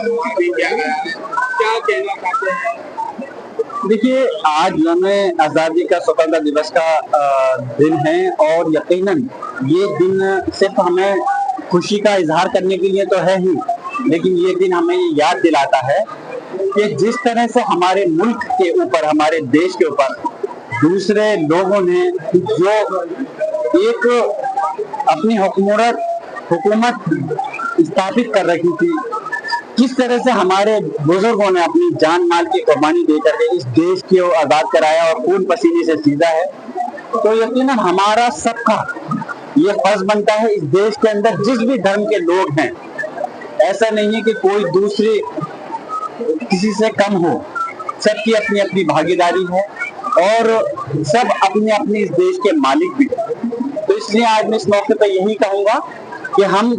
किया गया है, क्या कहना चाहते हैं? देखिए, आज हमें आज़ादी का स्वतंत्रता दिवस का दिन है और यकीनन ये दिन सिर्फ हमें खुशी का इजहार करने के लिए तो है ही, लेकिन ये दिन हमें ये याद दिलाता है कि जिस तरह से हमारे मुल्क के ऊपर, हमारे देश के ऊपर दूसरे लोगों ने जो एक अपनी हुकूमत स्थापित कर रखी थी, किस तरह से हमारे बुजुर्गों ने अपनी जान माल की कुर्बानी दे करके इस देश को आजाद कराया और खून पसीने से सीधा है, तो यकीनन हमारा सबका ये फर्ज बनता है इस देश के अंदर जिस भी धर्म के लोग हैं, ऐसा नहीं है कि कोई दूसरी किसी से कम हो, सबकी अपनी अपनी भागीदारी है और सब अपने अपने इस देश के मालिक भी हैं। तो इसलिए आज मैं इस मौके पर यही कहूंगा कि हम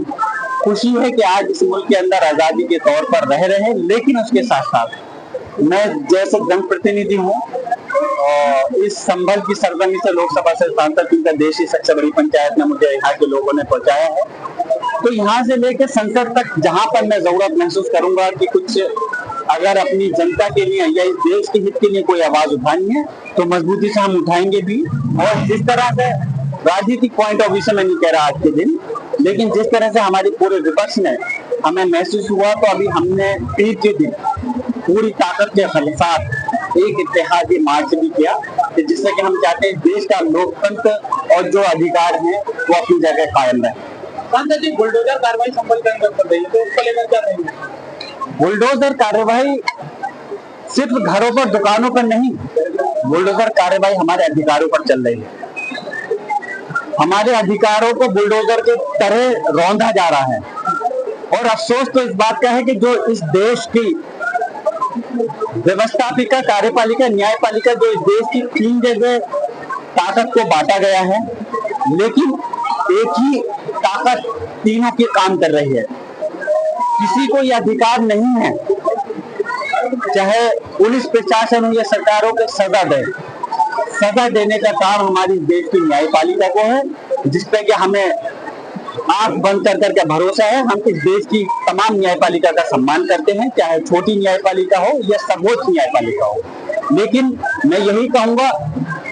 खुशी है कि आज इस मुल्क के अंदर आजादी के तौर पर रह रहे हैं, लेकिन उसके साथ साथ मैं जैसे जनप्रतिनिधि हूँ और इस संभल की सरजमी से लोकसभा से सांसद चुनकर देश की सबसे बड़ी पंचायत में मुझे यहाँ के लोगों ने पहुंचाया है, तो यहाँ से लेकर संसद तक जहाँ पर मैं जरूरत महसूस करूंगा कि कुछ अगर अपनी जनता के लिए या इस देश के हित के लिए कोई आवाज उठानी है तो मजबूती से हम उठाएंगे भी। और जिस तरह से राजनीतिक पॉइंट ऑफ व्यू से मैं नहीं कह रहा आज के दिन, लेकिन जिस तरह से हमारी पूरे विपक्ष ने हमें महसूस हुआ, तो अभी हमने 30 के दिन पूरी ताकत के साथ एक इत्तेहादी मार्च भी किया, जिससे कि हम चाहते हैं देश का लोकतंत्र और जो अधिकार है वो अपनी जगह कायम रहे। सांसद जी, बुलडोजर कार्रवाई संभल के अंदर कर रही है, तो उसको लेकर क्या कहेंगे? बुलडोजर कार्रवाई सिर्फ घरों पर, दुकानों पर नहीं, बुलडोजर कार्रवाई हमारे अधिकारों पर चल रही है। हमारे अधिकारों को बुलडोजर के तरह रौंदा जा रहा है और अफसोस तो इस बात का है कि जो इस देश की व्यवस्थापिका, कार्यपालिका, न्यायपालिका, जो इस देश की 3 जगह ताकत को बांटा गया है, लेकिन एक ही ताकत तीनों के काम कर रही है। किसी को यह अधिकार नहीं है, चाहे पुलिस प्रशासन हो या सरकारों को सजा देने का काम हमारी देश की न्यायपालिका को है, जिसपे कि हमें आंख बंद कर करके भरोसा है। हम इस देश की तमाम न्यायपालिका का सम्मान करते हैं, चाहे छोटी न्यायपालिका हो या सर्वोच्च न्यायपालिका हो। लेकिन मैं यही कहूंगा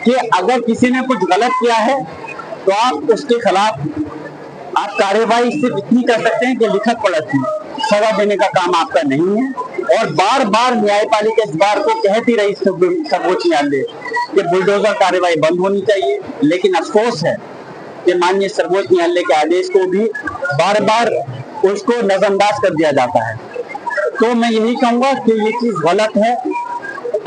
कि अगर किसी ने कुछ गलत किया है तो आप उसके खिलाफ आप कार्रवाई सिर्फ इतनी कर सकते हैं कि लिखत पढ़त की सजा देने का काम आपका नहीं है। और बार बार न्यायपालिका इस बार को कहती रही सर्वोच्च न्यायालय कि बुलडोजर कार्रवाई बंद होनी चाहिए, लेकिन अफसोस है कि माननीय सर्वोच्च न्यायालय के आदेश को भी बार बार उसको नजरअंदाज कर दिया जाता है। तो मैं यही कहूंगा कि ये चीज गलत है।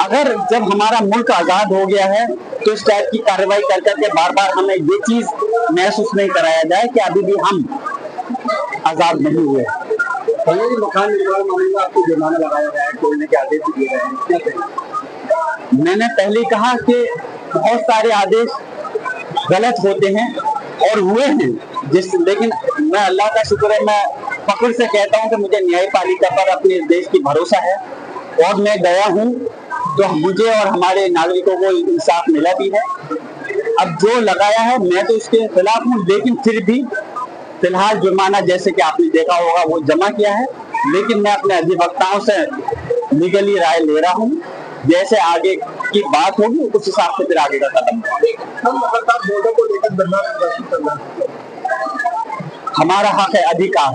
अगर जब हमारा मुल्क आजाद हो गया है तो इस टाइप की कार्रवाई कर करके बार बार हमें ये चीज महसूस नहीं कराया जाए कि अभी भी हम आजाद नहीं हुए। मकान निर्माण मामले में आपको जुर्माना लगाया गया है, तोड़ने के आदेश दिए गए हैं, क्या कहेंगे? मैंने पहले कहा कि बहुत सारे आदेश गलत होते हैं और हुए हैं, लेकिन मैं अल्लाह का शुक्र है, मैं फख्र से कहता हूं कि मुझे न्यायपालिका पर अपने देश की भरोसा है और मैं गया हूं तो मुझे और हमारे नागरिकों को इंसाफ मिला भी है। अब जो लगाया है मैं तो इसके खिलाफ हूं, लेकिन फिर भी फिलहाल जुर्माना जैसे कि आपने देखा होगा वो जमा किया है, लेकिन मैं अपने अधिवक्ताओं से लीगली राय ले रहा हूँ। जैसे आगे की बात होगी उस हिसाब से फिर आगे का कदम को लेकर हमारा हक है, अधिकार,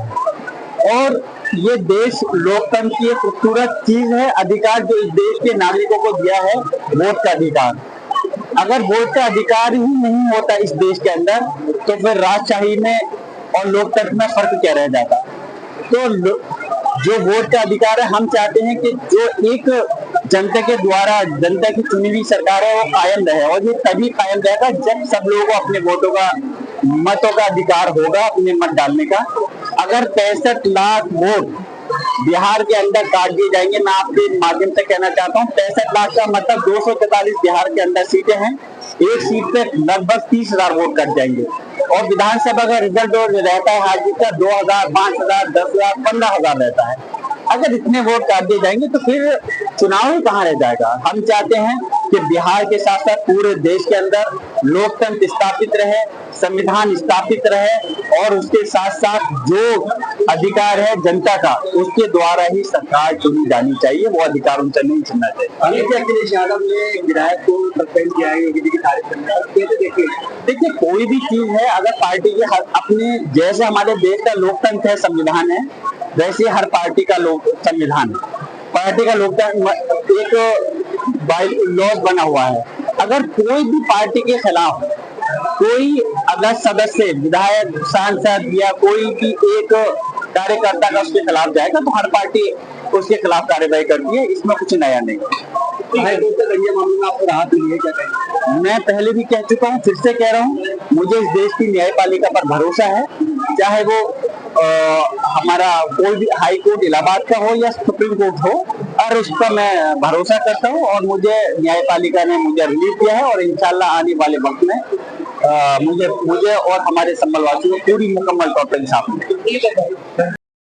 और ये देश लोकतंत्र की एक खूबसूरत चीज है। अधिकार जो इस देश के नागरिकों को दिया है, वोट का अधिकार। अगर वोट का अधिकार ही नहीं होता इस देश के अंदर तो फिर राजशाही में और लोकतंत्र में फर्क क्या रह जाता। तो जो वोट का अधिकार है, हम चाहते हैं कि जो एक जनता के द्वारा, जनता की चुनी हुई सरकार है, वो कायम रहे, और ये तभी कायम रहेगा जब सब लोगों को अपने वोटों का, मतों का अधिकार होगा, अपने मत डालने का। अगर 65 लाख वोट बिहार के अंदर काट दिए जाएंगे, मैं आपके माध्यम से कहना चाहता हूँ 65 लाख का मतलब 243 बिहार के अंदर सीटें हैं, एक सीट पे लगभग 30,000 वोट कट जाएंगे। और विधानसभा का रिजल्ट रहता है हार जीत का 2,000, 5,000, 10,000, 15,000 रहता है। अगर इतने वोट काट दिए जाएंगे तो फिर चुनाव ही कहाँ रह जाएगा। हम चाहते हैं कि बिहार के साथ साथ पूरे देश के अंदर लोकतंत्र स्थापित रहे, संविधान स्थापित रहे और उसके साथ साथ जो अधिकार है जनता का उसके द्वारा ही सरकार चुनी जानी चाहिए, वो अधिकार उनसे नहीं चुनना चाहिए। अखिलेश यादव ने विधायक को सस्पेंड किया है योगी जी की तारीफ करने का, कैसे देखिए कोई भी चीज है अगर पार्टी के अपने, जैसे हमारे देश का लोकतंत्र है, संविधान है, वैसे हर पार्टी का संविधान है, पार्टी का लोकतंत्र एक लॉज बना हुआ है। अगर कोई भी पार्टी के खिलाफ कोई अगर सदस्य, विधायक, सांसद या कोई भी एक कार्यकर्ता का उसके खिलाफ जाएगा तो हर पार्टी उसके खिलाफ कार्रवाई करती है, इसमें कुछ नया नहीं है। मामले में आपको राहत मिली है क्या कहेंगे? मैं पहले भी कह चुका हूँ, फिर से कह रहा हूँ, मुझे इस देश की न्यायपालिका पर भरोसा है, चाहे वो हमारा कोई भी हाई कोर्ट इलाहाबाद का हो या सुप्रीम कोर्ट हो, और उस पर मैं भरोसा करता हूँ और मुझे न्यायपालिका ने मुझे रिलीफ दिया है और इंशाल्लाह आने वाले वक्त में मुझे और हमारे संभल वासियों को पूरी मुकम्मल तौर पर इंसाफ मिलेगा।